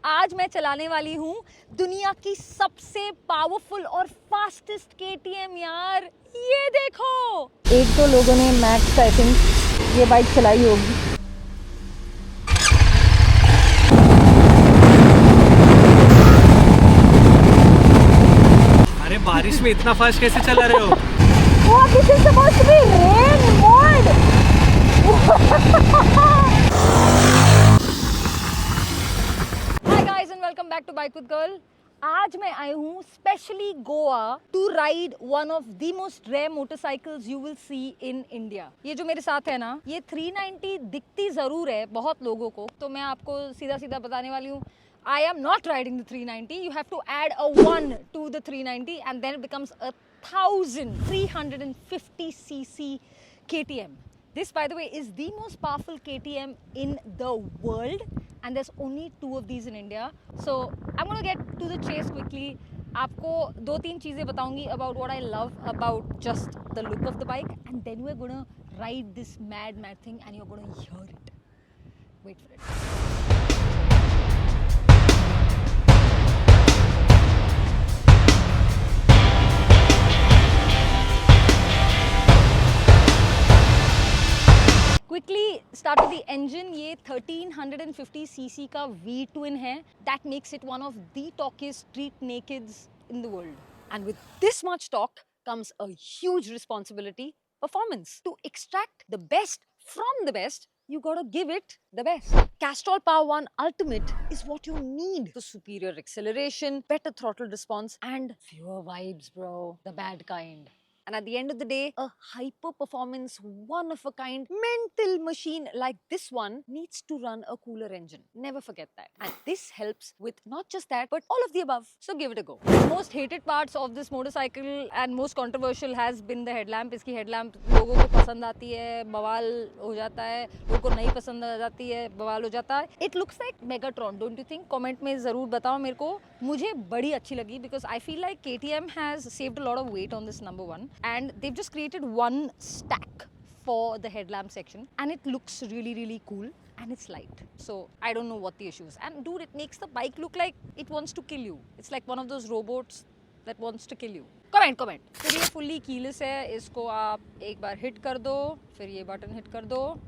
आज मैं चलाने वाली हूँ दुनिया की सबसे पावरफुल और फास्टेस्ट KTM यार। ये देखो, एक दो लोगों ने मैक्स आई थिंक ये बाइक चलाई होगी। अरे बारिश में इतना फास्ट कैसे चला रहे हो? What, this is supposed to be rain mode. Hi guys and welcome back to Bike with Girl. आज मैं आई हूँ specially Goa to ride one of the most rare motorcycles you will see in India. ये जो मेरे साथ है ना, ये 390 दिखती जरूर है बहुत लोगों को, तो मैं आपको सीधा सीधा बताने वाली हूँ I am not riding the 390. You have to add a 1 to the 390 and then it becomes a 1350cc KTM. This, by the way, is the most powerful KTM in the world and there's only 2 of these in India. So I'm going to get to the chase quickly. आपको 2-3 चीज़ें बताऊंगी about what I love about just the look of the bike, and then we're going to ride this mad thing and you're going to hear it. Wait for it. Quickly start with the engine. ये 1350cc का V-twin है. That makes it one of the torkiest street nakeds in the world. And with this much torque comes a huge responsibility: performance. To extract the best from the best, you gotta give it the best. Castrol Power One Ultimate is what you need. The superior acceleration, better throttle response, and fewer vibes, bro. The bad kind. And at the end of the day, a hyper-performance, one-of-a-kind, mental machine like this one needs to run a cooler engine. Never forget that. And this helps with not just that, but all of the above. So give it a go. The most hated parts of this motorcycle and most controversial has been the headlamp. इसकी headlamp लोगों को पसंद आती है, बवाल हो जाता है, लोगों को नहीं पसंद आ जाती है, बवाल हो जाता है. It looks like Megatron, don't you think? Comment में ज़रूर बताओ मेरे को. मुझे बड़ी अच्छी लगी because I feel like KTM has saved a lot of weight on this number one. And they've just created one stack for the headlamp section and it looks really cool and it's light. So I don't know what the issue is. And dude, it makes the bike look like it wants to kill you. It's like one of those robots that wants to kill you. Comment. फिर ये fully keyless है, इसको आप एक बार hit कर दो, फिर ये button hit कर दो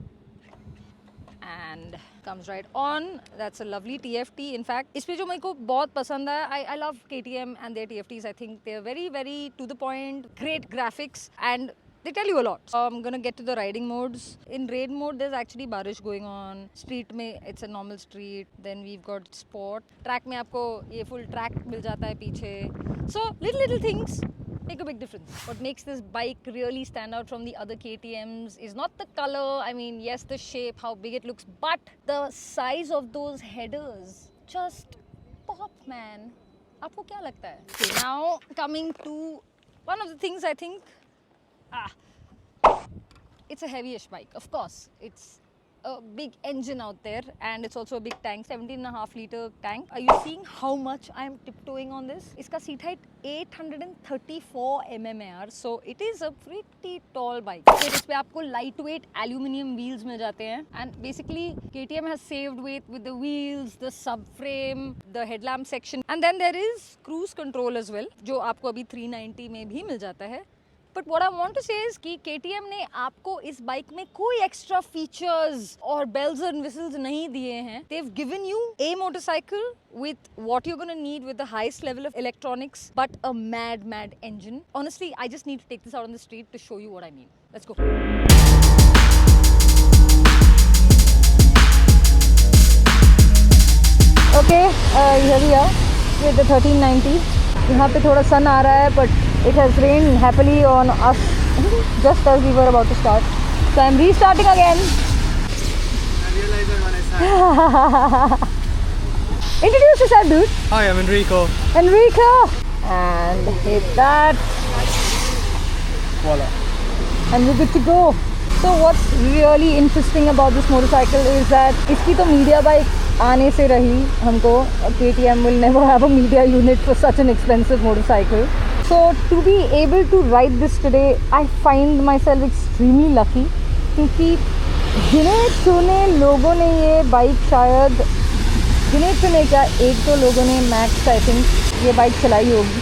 and comes right on. That's a lovely TFT. In fact, इसपे जो मेरे को बहुत पसंद है, I love KTM and their TFTs. I think they're very to the point, great graphics, and they tell you a lot. So I'm gonna get to the riding modes. In raid mode, there's actually बारिश going on. Street में it's a normal street. Then we've got sport. Track में आपको ये full track मिल जाता है पीछे. So little things make a big difference. What makes this bike really stand out from the other KTMs is not the color. I mean, yes, the shape, how big it looks, but the size of those headers just pop, man. आपको क्या लगता है? Okay, now coming to one of the things I think, it's a heavyish bike. Of course, it's a big engine out there and it's also a big tank, 17.5 liter tank. Are you seeing how much I am tiptoeing on this? इसका seat height 834 mm है यार, so it is a pretty tall bike. फिर इस पे आपको lightweight aluminium wheels मिल जाते हैं and basically KTM has saved weight with the wheels, the subframe, the headlamp section, and then there is cruise control as well, जो आपको अभी 390 में भी मिल जाता है. But what I want to say is कि KTM ने आपको इस बाइक में कोई एक्स्ट्रा फीचर्स और bells and whistles नहीं दिए हैं. They've given you a motorcycle with what you're gonna need with the highest level of electronics, but a mad engine. Honestly, I just need to take this out on the street to show you what I mean. Let's go. Okay, here we are with the 1390. यहाँ पे थोड़ा sun आ रहा है, but it has rained happily on us just as we were about to start. So I'm restarting again. I realized that when I started. Introduce yourself, dude. Hi, I'm Enrico. Enrico. And hit that. Voila. And we're good to go. So what's really interesting about this motorcycle is that इसकी तो media bike आने से रही हमको. KTM will never have a media unit for such an expensive motorcycle. So to be able to ride this today, I find myself extremely lucky क्योंकि गिने चुने लोगों ने ये बाइक शायद गिने चुने क्या 1-2 लोगों ने मैक्स आई थिंक ये बाइक चलाई होगी।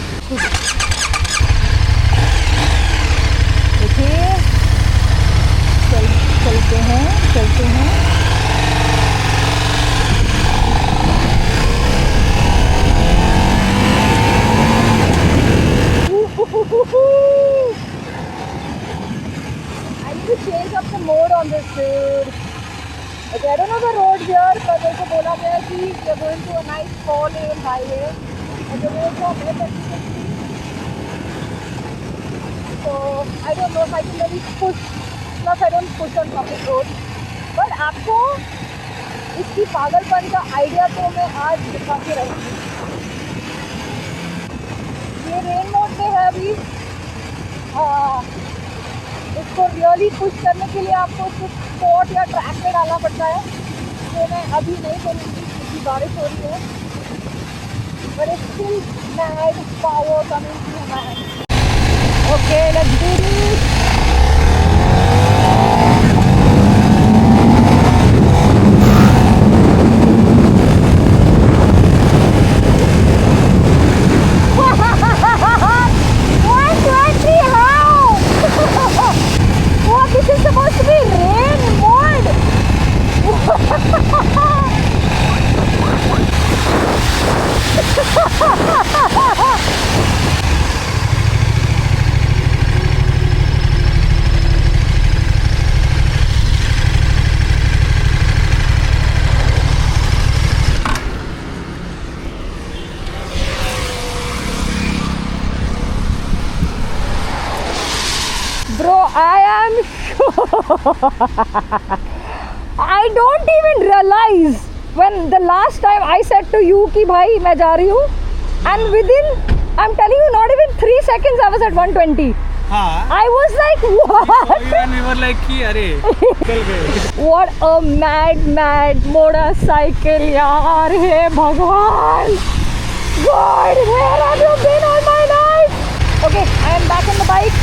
देखिए चलते हैं। I need to change up the mode on this dude. Okay, I don't know the road here, but मेरे को बोला गया कि we are going to a nice 4-lane highway and the roads are better than you can see. So I don't know if I can really push. Plus I don't push on public roads. But आपको इसकी पागलपन का idea तो मैं आज दिखा के रहूँगी। ये रेन मोड में है अभी। इसको रियली पुश करने के लिए आपको इसको स्पॉट या ट्रैक में डालना पड़ता है, जो मैं अभी नहीं करूँगी क्योंकि बारिश हो रही है। But it's still mad power coming to my hand. Okay, let's do this. Bro, I am I don't even realize when the last time I said to you कि भाई मैं जा रही हूँ, and within I'm telling you not even 3 seconds I was at 120. हाँ. I was like what? And we were like कि अरे चल गए. What a mad motorcycle यार, हे भगवान. God, where have you been all my life? Okay, I am back on the bike.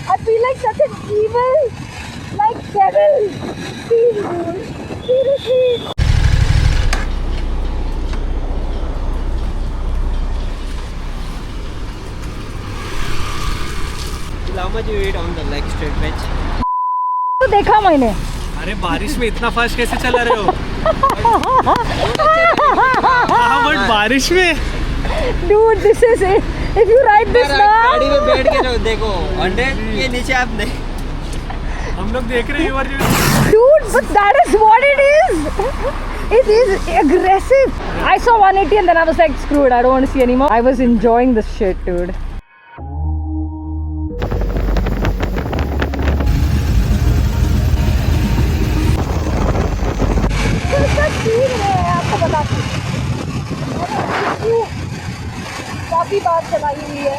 I feel like such an evil, like devil. Seriously. How much you eat on the like straight veg? तो देखा मैंने। अरे बारिश में इतना fast कैसे चला रहे हो? हाँ बट बारिश में। Dude, this is it. If you ride this now. गाड़ी में बैठ के जो देखो 100 ये नीचे आप नहीं। हम लोग देख रहे हैं Dude, but that is what it is. It is aggressive. I saw 180 and then I was like, screw it, I don't want to see anymore. I was enjoying this shit, dude. आपको बताती हूँ काफ़ी बार चलाई हुई है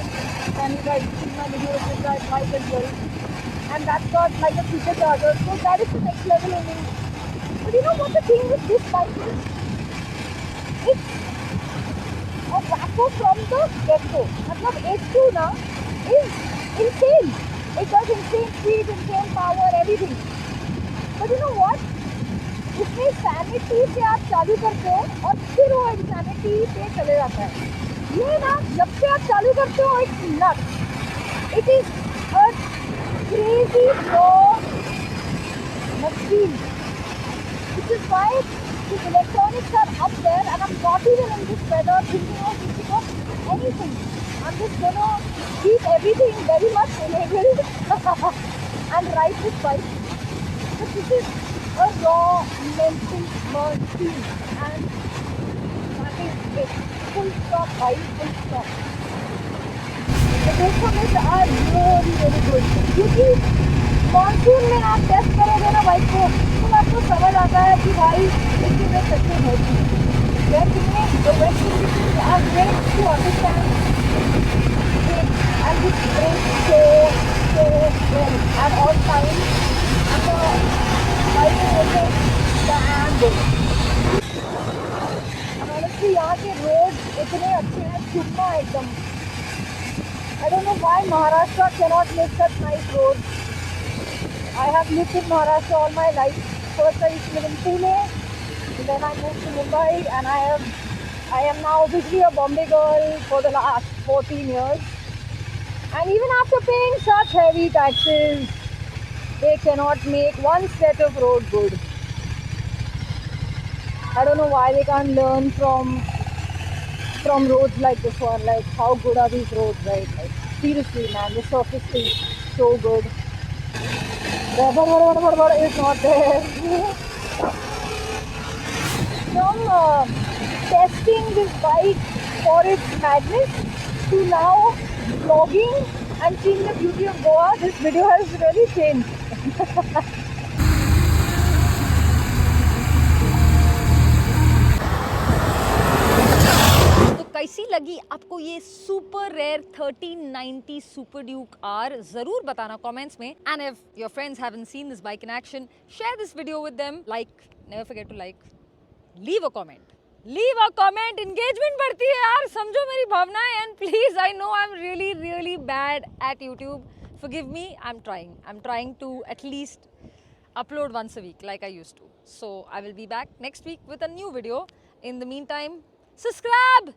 and that's got like a supercharger, so that is the next level only. But you know what the thing with this bike is? It's a wacko from the get-go. मतलब H2 ना is insane. It does insane speed, insane power, everything. But you know what? इसमें sanity से आप चालू करते हो और फिर वो इंसैनिटी पे चले जाता है। ये ना जब से आप चालू करते हो it's not. It is a crazy machine. Which is why the electronics are up there and I'm not even in this weather thinking of anything. I'm just gonna keep everything very much enabled and ride this bike. But this is a raw mental machine and that is it. Full stop, bike, full stop. The takeaways are really good. क्योंकि monsoon में आप test करोगे ना bike को तो आपको समझ आता है कि भाई इसकी ब्रेक सच्ची होती है। The best conditions are great to understand it and this brake so well at all times and the bike is also damn good. And honestly यहाँ के road इतने अच्छे हैं चुपना एकदम. I don't know why Maharashtra cannot make such nice roads. I have lived in Maharashtra all my life. First I used to live in Pune, then I moved to Mumbai, and I am now officially a Bombay girl for the last 14 years. And even after paying such heavy taxes, they cannot make one set of road good. I don't know why they can't learn from roads like this one. Like, how good are these roads, right? Like, seriously, man, the surface is so good. The is not there. From testing this bike for its madness to now vlogging and seeing the beauty of Goa, this video has really changed. तो कैसी लगी आपको ये super rare 1390 super duke R जरूर बताना comments में. And if your friends haven't seen this bike in action, share this video with them. Like, never forget to like, leave a comment. Engagement बढ़ती है यार, समझो मेरी भावनाएं. And please, I know I am really really bad at YouTube. Forgive me, I'm trying to at least upload once a week like I used to. So I will be back next week with a new video. In the meantime, subscribe.